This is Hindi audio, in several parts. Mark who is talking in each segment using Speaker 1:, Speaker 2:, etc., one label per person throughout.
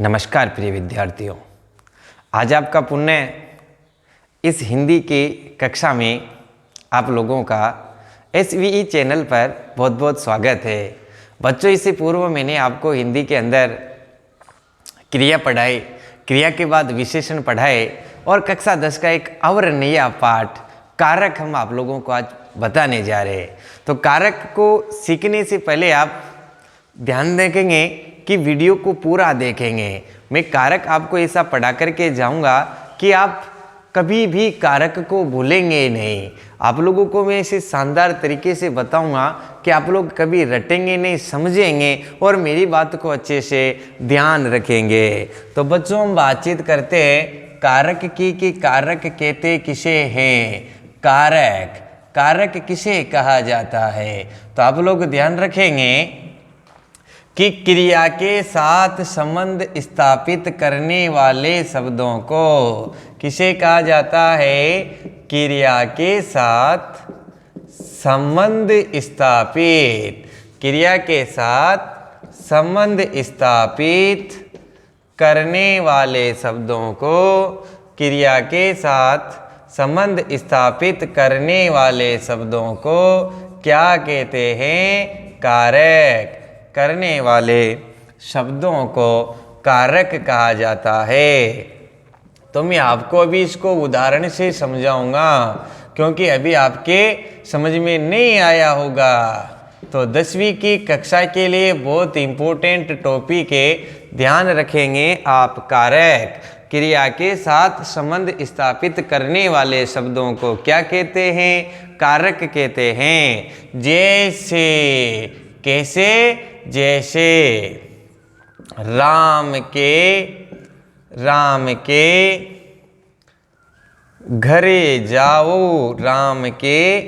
Speaker 1: नमस्कार प्रिय विद्यार्थियों, आज आपका पुण्य इस हिंदी की कक्षा में आप लोगों का SVE चैनल पर बहुत बहुत स्वागत है। बच्चों, इससे पूर्व मैंने आपको हिंदी के अंदर क्रिया पढ़ाई, क्रिया के बाद विशेषण पढ़ाए और कक्षा 10 का एक और नया पाठ कारक हम आप लोगों को आज बताने जा रहे हैं। तो कारक को सीखने से पहले आप ध्यान रखेंगे कि वीडियो को पूरा देखेंगे। मैं कारक आपको ऐसा पढ़ा करके जाऊंगा कि आप कभी भी कारक को भूलेंगे नहीं। आप लोगों को मैं इसे शानदार तरीके से बताऊंगा कि आप लोग कभी रटेंगे नहीं, समझेंगे और मेरी बात को अच्छे से ध्यान रखेंगे। तो बच्चों, हम बातचीत करते हैं कारक की कि कारक कहते किसे हैं। कारक किसे कहा जाता है? तो आप लोग ध्यान रखेंगे कि क्रिया के साथ संबंध स्थापित करने वाले शब्दों को किसे कहा जाता है? क्रिया के साथ संबंध स्थापित, क्रिया के साथ संबंध स्थापित करने वाले शब्दों को, क्रिया के साथ संबंध स्थापित करने वाले शब्दों को क्या कहते हैं? कारक। करने वाले शब्दों को कारक कहा जाता है। तो मैं आपको अभी इसको उदाहरण से समझाऊंगा, क्योंकि अभी आपके समझ में नहीं आया होगा। तो 10वीं की कक्षा के लिए बहुत इंपॉर्टेंट टॉपिक है, ध्यान रखेंगे आप। कारक, क्रिया के साथ संबंध स्थापित करने वाले शब्दों को क्या कहते हैं? कारक कहते हैं। जैसे, कैसे? जैसे राम के घरे जाओ, राम के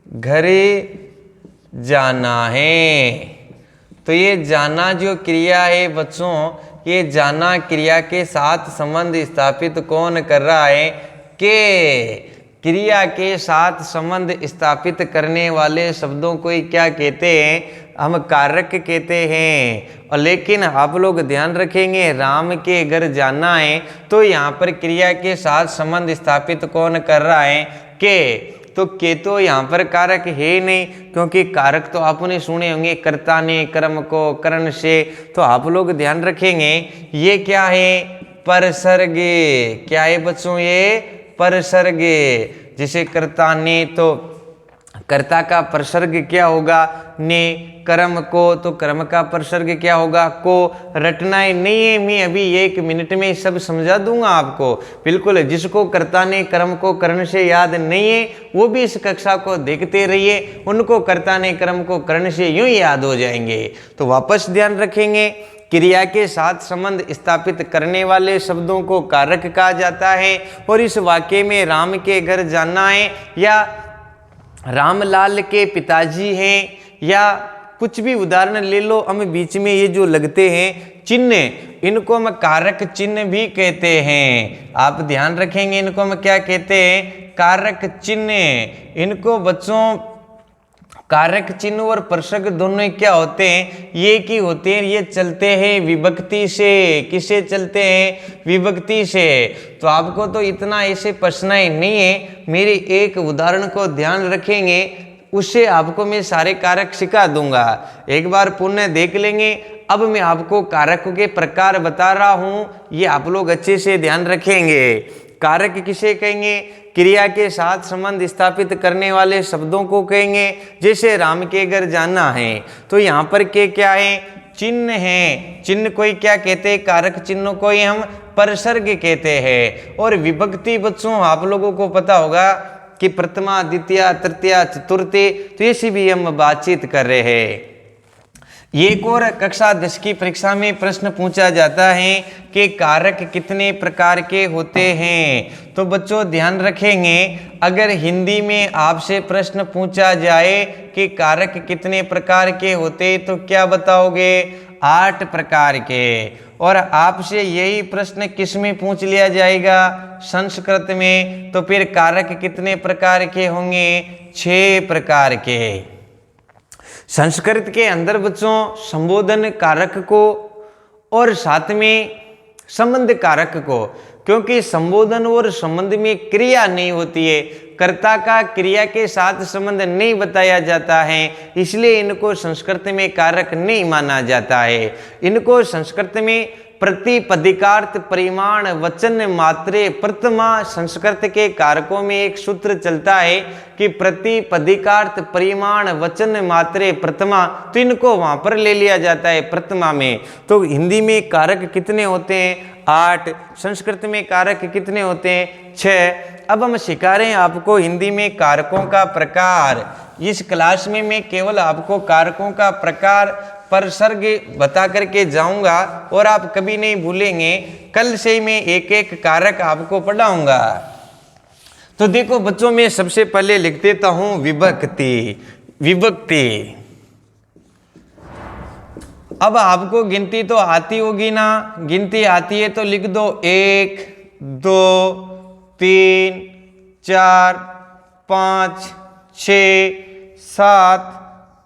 Speaker 1: घरे जाना है। तो ये जाना जो क्रिया है बच्चों, ये जाना क्रिया के साथ संबंध स्थापित कौन कर रहा है? के। क्रिया के साथ संबंध स्थापित करने वाले शब्दों को ही क्या कहते हैं? हम कारक कहते हैं। और लेकिन आप लोग ध्यान रखेंगे, राम के घर जाना है, तो यहाँ पर क्रिया के साथ संबंध स्थापित कौन कर रहा है? के। तो के तो यहाँ पर कारक है नहीं, क्योंकि कारक तो आपने सुने होंगे कर्ता ने कर्म को करण से। तो आप लोग ध्यान रखेंगे, ये क्या है? परसर्ग। क्या है बच्चों? ये परसर्ग। जैसे कर्ता ने, तो कर्ता का परसर्ग क्या होगा? ने। कर्म को, तो कर्म का परसर्ग क्या होगा? को। रटना ही नहीं है, मैं अभी 1 मिनट में सब समझा दूंगा आपको। बिल्कुल, जिसको कर्ता ने कर्म को करण से याद नहीं है, वो भी इस कक्षा को देखते रहिए, उनको कर्ता ने कर्म को करण से यूं ही याद हो जाएंगे। तो वापस ध्यान रखेंगे, क्रिया के साथ संबंध स्थापित करने वाले शब्दों को कारक कहा जाता है। और इस वाक्य में राम के घर जाना है, या रामलाल के पिताजी हैं, या कुछ भी उदाहरण ले लो, हम बीच में ये जो लगते हैं चिन्ह, इनको हम कारक चिन्ह भी कहते हैं। आप ध्यान रखेंगे, इनको हम क्या कहते हैं? कारक चिन्ह। इनको बच्चों कारक चिन्ह और परसर्ग दोनों क्या होते हैं? ये की होते हैं, ये चलते हैं विभक्ति से। किसे चलते हैं? विभक्ति से। तो आपको तो इतना ऐसे पढ़ना ही नहीं है, मेरे एक उदाहरण को ध्यान रखेंगे, उससे आपको मैं सारे कारक सिखा दूंगा। एक बार पुनः देख लेंगे। अब मैं आपको कारकों के प्रकार बता रहा हूं, ये आप लोग अच्छे से ध्यान रखेंगे। कारक किसे कहेंगे? क्रिया के साथ संबंध स्थापित करने वाले शब्दों को कहेंगे। जैसे राम के घर जाना है, तो यहाँ पर के क्या है? चिन्ह है। चिन्ह को ही क्या कहते हैं? कारक चिन्हों को ही हम परसर्ग कहते हैं। और विभक्ति बच्चों आप लोगों को पता होगा कि प्रथमा, द्वितीया, तृतीया, चतुर्थी, तो ऐसी भी हम बातचीत कर रहे हैं। एक और कक्षा 10 की परीक्षा में प्रश्न पूछा जाता है कि कारक कितने प्रकार के होते हैं। तो बच्चों ध्यान रखेंगे, अगर हिंदी में आपसे प्रश्न पूछा जाए कि कारक कितने प्रकार के होते, तो क्या बताओगे? 8 प्रकार के। और आपसे यही प्रश्न किस में पूछ लिया जाएगा? संस्कृत में। तो फिर कारक कितने प्रकार के होंगे? 6 प्रकार के। संस्कृत के अंदर बच्चों संबोधन कारक को और साथ में संबंध कारक को, क्योंकि संबोधन और संबंध में क्रिया नहीं होती है, कर्ता का क्रिया के साथ संबंध नहीं बताया जाता है, इसलिए इनको संस्कृत में कारक नहीं माना जाता है। इनको संस्कृत में प्रतिपदिकार्थ परिमाण वचन मात्रे प्रथमा, संस्कृत के कारकों में एक सूत्र चलता है कि प्रतिपदिकार्थ परिमाण वचन मात्रे प्रथमा, तो इनको वहां पर ले लिया जाता है प्रथमा में। तो हिंदी में कारक कितने होते हैं? 8। संस्कृत में कारक कितने होते हैं? 6। अब हम सिखा रहे हैं आपको हिंदी में कारकों का प्रकार। इस क्लास में मैं केवल आपको कारकों का प्रकार परसर्ग बता करके जाऊंगा और आप कभी नहीं भूलेंगे। कल से ही मैं एक एक कारक आपको पढ़ाऊंगा। तो देखो बच्चों, मैं सबसे पहले लिख देता हूं विभक्ति। विभक्ति, अब आपको गिनती तो आती होगी ना? गिनती आती है तो लिख दो 1 2 3 4 5 6 7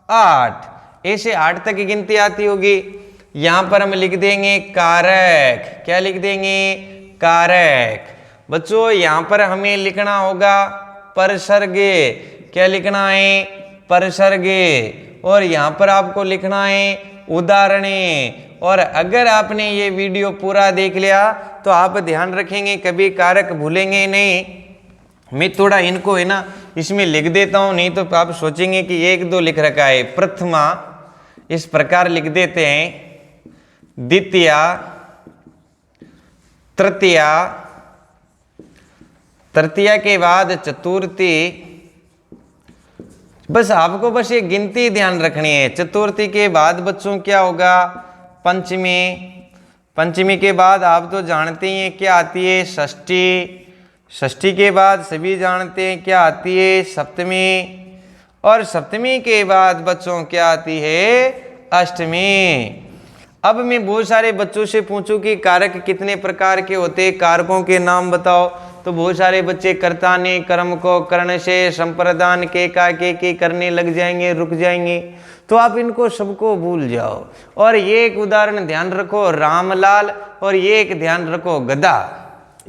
Speaker 1: 8, ऐसे 8 तक की गिनती आती होगी। यहां पर हम लिख देंगे कारक। क्या लिख देंगे? कारक। बच्चों यहां पर हमें लिखना होगा परसर्ग। क्या लिखना है? परसर्ग। और यहां पर आपको लिखना है उदाहरणें। और अगर आपने ये वीडियो पूरा देख लिया तो आप ध्यान रखेंगे, कभी कारक भूलेंगे नहीं। मैं थोड़ा इनको है ना इसमें लिख देता हूं, नहीं तो आप सोचेंगे कि 1 2 लिख रखा है। प्रथमा इस प्रकार लिख देते हैं, द्वितीया, तृतीया, तृतीया के बाद चतुर्थी। बस आपको बस ये गिनती ध्यान रखनी है। चतुर्थी के बाद बच्चों क्या होगा? पंचमी। पंचमी के बाद आप तो जानते ही हैं क्या आती है? षष्ठी। षष्ठी के बाद सभी जानते हैं क्या आती है? सप्तमी। और सप्तमी के बाद बच्चों क्या आती है? अष्टमी। अब मैं बहुत सारे बच्चों से पूछूं कि कारक कितने प्रकार के होते हैं, कारकों के नाम बताओ, तो बहुत सारे बच्चे कर्ता ने कर्म को कर्ण से संप्रदान के का के करने लग जाएंगे, रुक जाएंगे। तो आप इनको सबको भूल जाओ। और ये एक उदाहरण ध्यान रखो रामलाल, और ये एक ध्यान रखो गधा।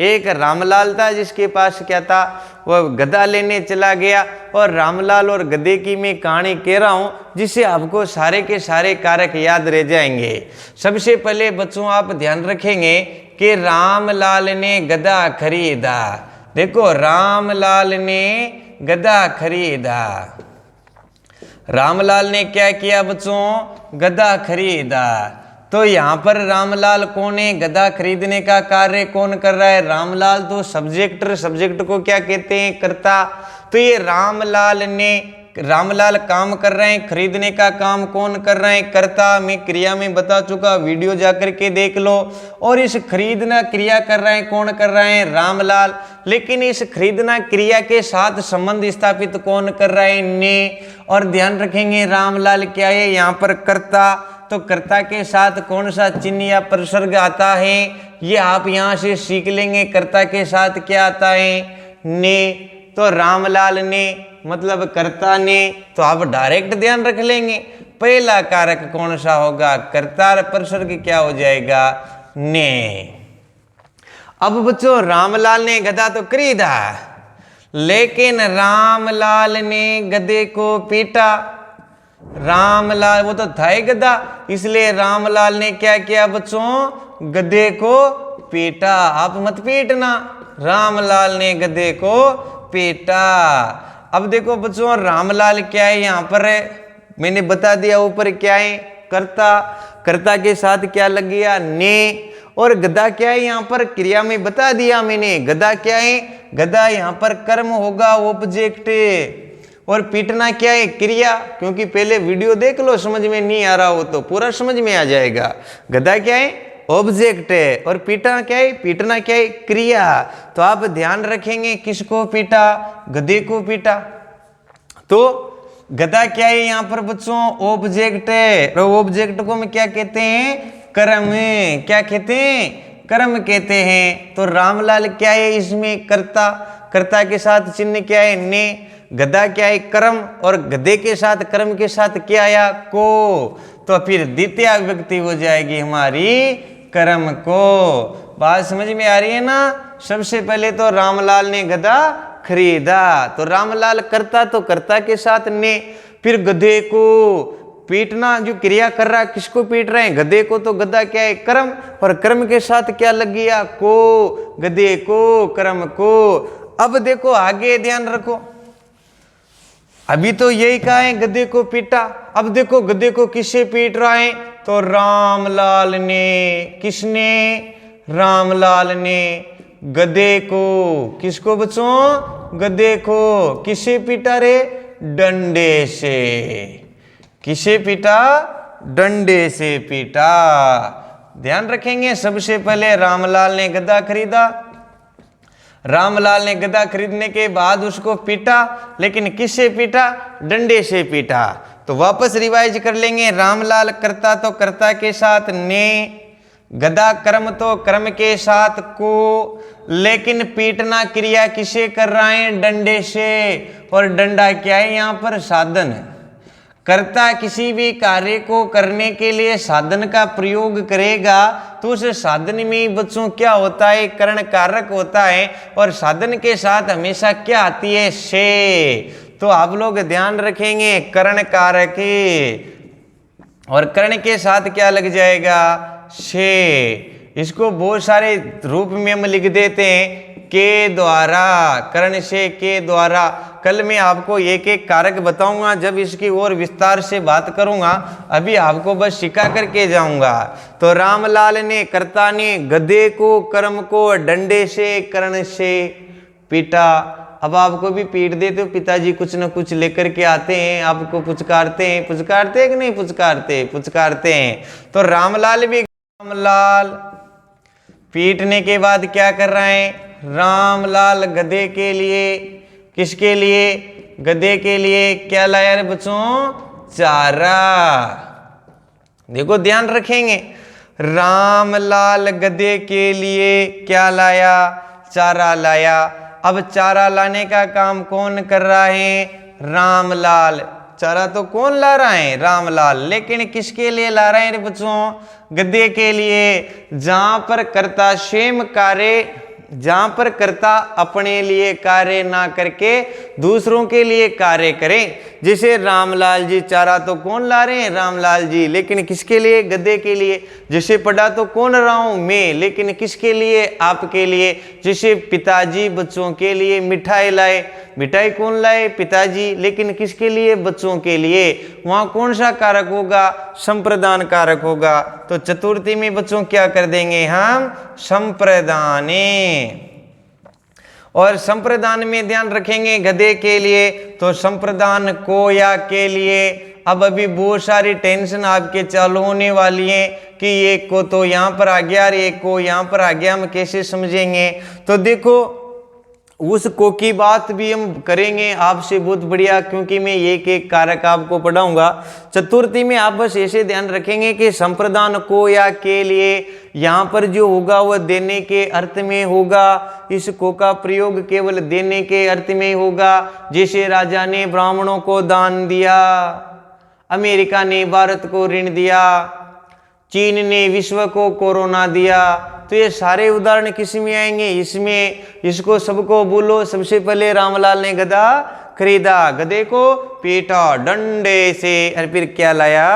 Speaker 1: एक रामलाल था जिसके पास क्या था? वह गधा लेने चला गया। और रामलाल और गधे की मैं कहानी कह रहा हूं जिससे आपको सारे के सारे कारक याद रह जाएंगे। सबसे पहले बच्चों आप ध्यान रखेंगे कि रामलाल ने गधा खरीदा। देखो रामलाल ने गधा खरीदा। रामलाल ने क्या किया बच्चों? गधा खरीदा। तो यहाँ पर रामलाल कौन है? गधा खरीदने का कार्य कौन कर रहा है? रामलाल। तो सब्जेक्ट को क्या कहते हैं? कर्ता। तो ये रामलाल काम कर रहे हैं, खरीदने का काम कौन कर रहे हैं? कर्ता। मैं क्रिया में बता चुका, वीडियो जाकर के देख लो। और इस खरीदना क्रिया कर रहे हैं, कौन कर रहे हैं? रामलाल। लेकिन इस खरीदना क्रिया के साथ संबंध स्थापित कौन कर रहा है? ने। और ध्यान रखेंगे रामलाल क्या है? यहाँ पर कर्ता। तो कर्ता के साथ कौन सा चिन्ह या प्रसर्ग आता है? ये आप यहां से सीख लेंगे। कर्ता के साथ क्या आता है? ने। तो रामलाल ने मतलब कर्ता ने। तो आप डायरेक्ट ध्यान रख लेंगे पहला कारक कौन सा होगा? कर्ता। प्रसर्ग क्या हो जाएगा? ने। अब बच्चों रामलाल ने गधा तो खरीदा, लेकिन रामलाल ने गधे को पीटा। रामलाल वो तो था ही गधा, इसलिए रामलाल ने क्या किया बच्चों? गधे को पीटा। आप मत पीटना। रामलाल ने गधे को पीटा। अब देखो बच्चों रामलाल क्या है? यहाँ पर मैंने बता दिया ऊपर क्या है? कर्ता। कर्ता के साथ क्या लग गया? ने। और गधा क्या है? यहाँ पर क्रिया में बता दिया मैंने। गधा क्या है? गधा यहाँ पर कर्म होगा, ऑब्जेक्ट। और पीटना क्या है? क्रिया। क्योंकि पहले वीडियो देख लो, समझ में नहीं आ रहा हो तो पूरा समझ में आ जाएगा। गधा क्या है? ऑब्जेक्ट है। और पीटना क्या है? पीटना क्या है? क्रिया। तो आप ध्यान रखेंगे किसको पीटा? गधे को पीटा। तो गधा क्या है यहाँ पर बच्चों? ऑब्जेक्ट है। और ऑब्जेक्ट को हम क्या कहते हैं? कर्म। क्या कहते हैं? कर्म कहते हैं। तो रामलाल क्या है इसमें? कर्ता। कर्ता के साथ चिन्ह क्या है? ने। गधा क्या है? कर्म। और गधे के साथ कर्म के साथ क्या आया? को। तो फिर द्वितीय विभक्ति हो जाएगी हमारी कर्म को। बात समझ में आ रही है ना। सबसे पहले तो रामलाल ने गधा खरीदा, तो रामलाल करता तो कर्ता के साथ ने, फिर गधे को पीटना जो क्रिया कर रहा है, किसको पीट रहे हैं, गधे को, तो गधा क्या है, कर्म, और कर्म के साथ क्या लग गया, को, गधे को, कर्म को। अब देखो आगे ध्यान रखो, अभी तो यही कहा है गधे को पीटा, अब देखो गधे को किससे पीट रहा है, तो रामलाल ने, किसने, रामलाल ने गधे को, किसको बच्चों, गधे को किससे पीटा रे, डंडे से, किसे पीटा, डंडे से पीटा। ध्यान रखेंगे, सबसे पहले रामलाल ने गधा खरीदा, रामलाल ने गधा खरीदने के बाद उसको पीटा, लेकिन किससे पीटा, डंडे से पीटा। तो वापस रिवाइज कर लेंगे, रामलाल करता तो कर्ता के साथ ने, गधा कर्म तो कर्म के साथ को, लेकिन पीटना क्रिया किसे कर रहे हैं, डंडे से, और डंडा क्या है यहाँ पर, साधन है। कर्ता किसी भी कार्य को करने के लिए साधन का प्रयोग करेगा, तो उस साधन में बच्चों क्या होता है, करण कारक होता है, और साधन के साथ हमेशा क्या आती है, से। तो आप लोग ध्यान रखेंगे, करण कारक, और कर्ण के साथ क्या लग जाएगा, से। इसको बहुत सारे रूप में हम लिख देते हैं, के द्वारा, कर्ण से के द्वारा। कल मैं आपको एक एक कारक बताऊंगा जब इसकी और विस्तार से बात करूंगा, अभी आपको बस सिखा करके जाऊंगा। तो रामलाल ने, कर्ता ने गधे को, कर्म को डंडे से, कर्ण से पीटा। अब आपको भी पीट दे तो पिताजी कुछ न कुछ लेकर के आते हैं, आपको पुचकारते हैं, पुचकारते हैं कि नहीं पुचकारते, पुचकारते हैं। तो रामलाल भी, रामलाल पीटने के बाद क्या कर रहे हैं, रामलाल गधे के लिए, किसके लिए, गधे के लिए क्या लाया रे बच्चों, चारा। देखो ध्यान रखेंगे, रामलाल गधे के लिए क्या लाया, चारा लाया। अब चारा लाने का काम कौन कर रहा है, रामलाल। चारा तो कौन ला रहा है, रामलाल, लेकिन किसके लिए ला रहे हैं रे बच्चों, गधे के लिए। जहां पर कर्ता स्वयं कार्य, जहां पर कर्ता अपने लिए कार्य ना करके दूसरों के लिए कार्य करें, जैसे रामलाल जी चारा तो कौन ला रहे हैं, रामलाल जी, लेकिन किसके लिए, गधे के लिए। जैसे पढ़ा तो कौन रहा हूं, मैं, लेकिन किसके लिए, आपके लिए। जैसे पिताजी बच्चों के लिए मिठाई लाए, मिठाई कौन लाए, पिताजी, लेकिन किसके लिए, बच्चों के लिए। वहां कौन सा कारक होगा, संप्रदान कारक होगा। तो चतुर्थी में बच्चों क्या कर देंगे हम, संप्रदाने। और संप्रदान में ध्यान रखेंगे, गधे के लिए तो संप्रदान को या के लिए। अब अभी बहुत सारी टेंशन आपके चालू होने वाली है कि एक को तो यहाँ पर आ गया और एक को यहाँ पर आ गया, हम कैसे समझेंगे। तो देखो उस को की बात भी हम करेंगे आपसे बहुत बढ़िया, क्योंकि मैं एक एक कारक आपको पढ़ाऊंगा। चतुर्थी में आप बस ऐसे ध्यान रखेंगे कि संप्रदान को या के लिए यहाँ पर जो होगा वह देने के अर्थ में होगा। इस को का प्रयोग केवल देने के अर्थ में होगा। जैसे राजा ने ब्राह्मणों को दान दिया, अमेरिका ने भारत को ऋण दिया, चीन ने विश्व को कोरोना दिया। तो ये सारे उदाहरण किस में आएंगे, इसमें। इसको सबको बोलो। सबसे पहले रामलाल ने गधा खरीदा, गधे को पीटा डंडे से, और फिर क्या लाया,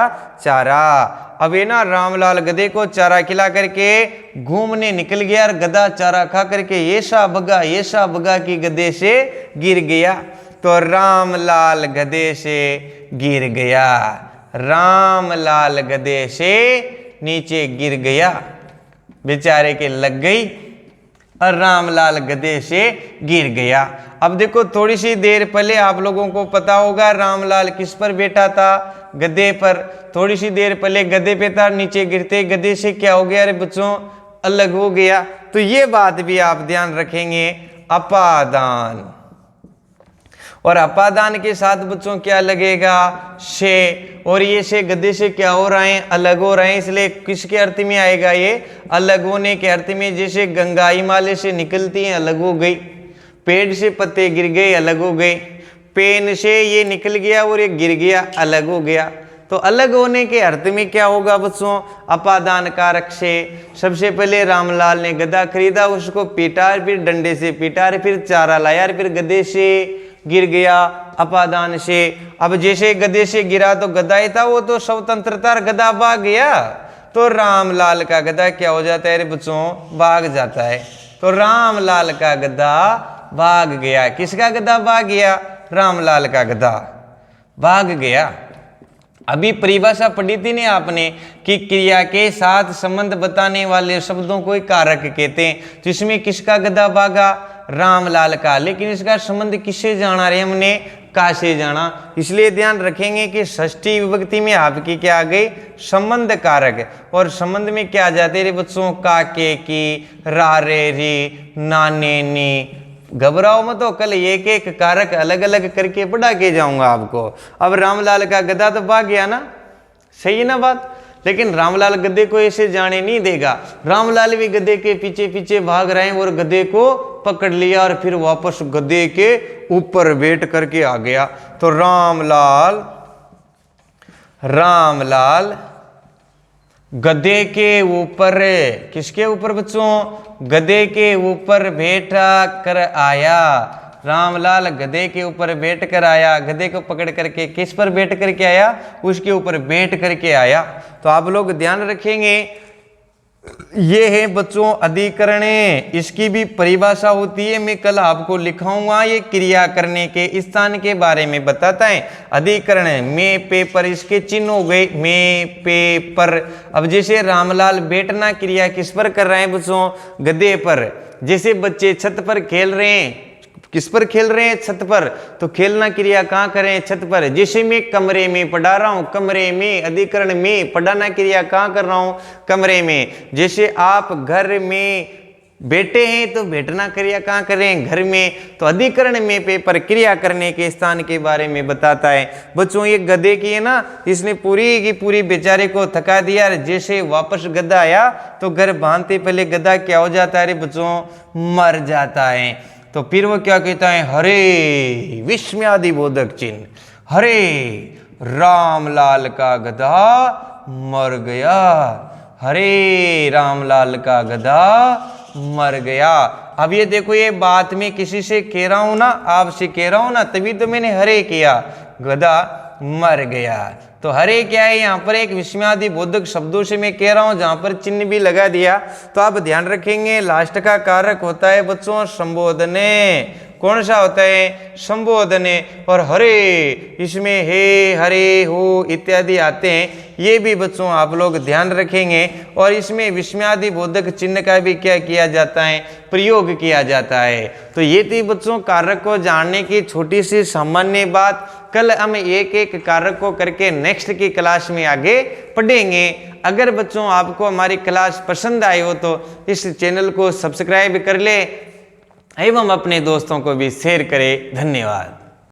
Speaker 1: चारा। अब ये ना रामलाल गधे को चारा खिला करके घूमने निकल गया, और गधा चारा खा करके ऐसा भगा कि गधे से गिर गया। तो रामलाल गधे से गिर गया, रामलाल गधे से नीचे गिर गया, बेचारे के लग गई और रामलाल गधे से गिर गया। अब देखो थोड़ी सी देर पहले आप लोगों को पता होगा रामलाल किस पर बैठा था, गधे पर। थोड़ी सी देर पहले गधे पे था, नीचे गिरते गधे से क्या हो गया रे बच्चों, अलग हो गया। तो ये बात भी आप ध्यान रखेंगे, अपादान। और अपादान के साथ बच्चों क्या लगेगा, से। और ये से गधे से क्या हो रहे हैं, अलग हो रहे हैं, इसलिए किसके अर्थ में आएगा, ये अलग होने के अर्थ में। जैसे गंगा हिमालय से निकलती है, अलग हो गई। पेड़ से पत्ते गिर गए, अलग हो गए। पेन से ये निकल गया और ये गिर गया, अलग हो गया। तो अलग होने के अर्थ में क्या होगा बच्चों, अपादान कारक से। सबसे पहले रामलाल ने गधा खरीदा, उसको पीटा, फिर डंडे से पीटा, फिर चारा लाया, फिर गधे से गिर गया अपादान से। अब जैसे गधे से गिरा तो गधा ही था, वो तो स्वतंत्रता, गधा भाग गया, तो रामलाल का गधा क्या हो जाता है रे बच्चों, भाग जाता है। तो रामलाल का गधा भाग गया। किसका गधा भाग गया, रामलाल का गधा भाग गया। अभी परिभाषा पढ़ी थी ना आपने कि क्रिया के साथ संबंध बताने वाले शब्दों को कारक कहते हैं। तो इसमें किसका गधा भागा, रामलाल का, लेकिन इसका संबंध किससे जाना रे हमने, का से जाना। इसलिए ध्यान रखेंगे कि षष्ठी विभक्ति में आपकी क्या आ गई, संबंध कारक। और संबंध में क्या आ जाते रे बच्चों, का के की, रा रे री, नाने नी। घबराओ मत, तो कल एक एक कारक अलग अलग करके पढ़ा के जाऊंगा आपको। अब रामलाल का गधा तो भाग गया ना, सही है ना बात, लेकिन रामलाल गधे को ऐसे जाने नहीं देगा। रामलाल भी गधे के पीछे पीछे भाग रहे हैं और गधे को पकड़ लिया और फिर वापस गधे के ऊपर बैठ करके आ गया। तो रामलाल गधे के ऊपर, किसके ऊपर बच्चों, गधे के ऊपर बैठा कर आया। रामलाल गधे के ऊपर बैठ कर आया, गधे को पकड़ करके किस पर बैठ करके आया, उसके ऊपर बैठ करके आया। तो आप लोग ध्यान रखेंगे, ये है बच्चों अधिकरण, इसकी भी परिभाषा होती है, मैं कल आपको लिखाऊंगा। ये क्रिया करने के स्थान के बारे में बताता है। अधिकरण में पे पर, इसके चिन्ह हो गए में पे पर। अब जैसे रामलाल बैठना क्रिया किस पर कर रहे हैं बच्चों, गधे पर। जैसे बच्चे छत पर खेल रहे हैं, किस पर खेल रहे हैं, छत पर, तो खेलना क्रिया कहाँ करें, छत पर। जैसे मैं कमरे में पढ़ा रहा हूं, कमरे में, अधिकरण में, पढ़ाना क्रिया कहाँ कर रहा हूं, कमरे में। जैसे आप घर में बैठे हैं तो बैठना क्रिया कहाँ करें, घर में। तो अधिकरण में पेपर क्रिया करने के स्थान के बारे में बताता है। बच्चों ये गधे की है ना, इसने पूरी की पूरी बेचारे को थका दिया। जैसे वापस गधा आया तो घर बांधते पहले गधा क्या हो जाता है रे बच्चों, मर जाता है। तो फिर वो क्या कहता है, हरे विस्मयादि बोधक चिन्ह, हरे रामलाल का गधा मर गया, हरे रामलाल का गधा मर गया। अब ये देखो, ये बात मैं किसी से कह रहा हूं ना, आपसे कह रहा हूं ना, तभी तो मैंने हरे किया, गधा मर गया। तो हरे क्या है, यहाँ पर एक विस्मयादि बोधक शब्दों से मैं कह रहा हूं, जहां पर चिन्ह भी लगा दिया। तो आप ध्यान रखेंगे, लास्ट का कारक होता है बच्चों संबोधने। कौन सा होता है, संबोधने। और हरे, इसमें हे, हरे, हो इत्यादि आते हैं, ये भी बच्चों आप लोग ध्यान रखेंगे। और इसमें विस्मयादि बोधक चिन्ह का भी क्या किया जाता है, प्रयोग किया जाता है। तो ये थी बच्चों कारक को जानने की छोटी सी सामान्य बात। कल हम एक एक कारक को करके नेक्स्ट की क्लास में आगे पढ़ेंगे। अगर बच्चों आपको हमारी क्लास पसंद आई हो तो इस चैनल को सब्सक्राइब कर ले एवं अपने दोस्तों को भी शेयर करें। धन्यवाद।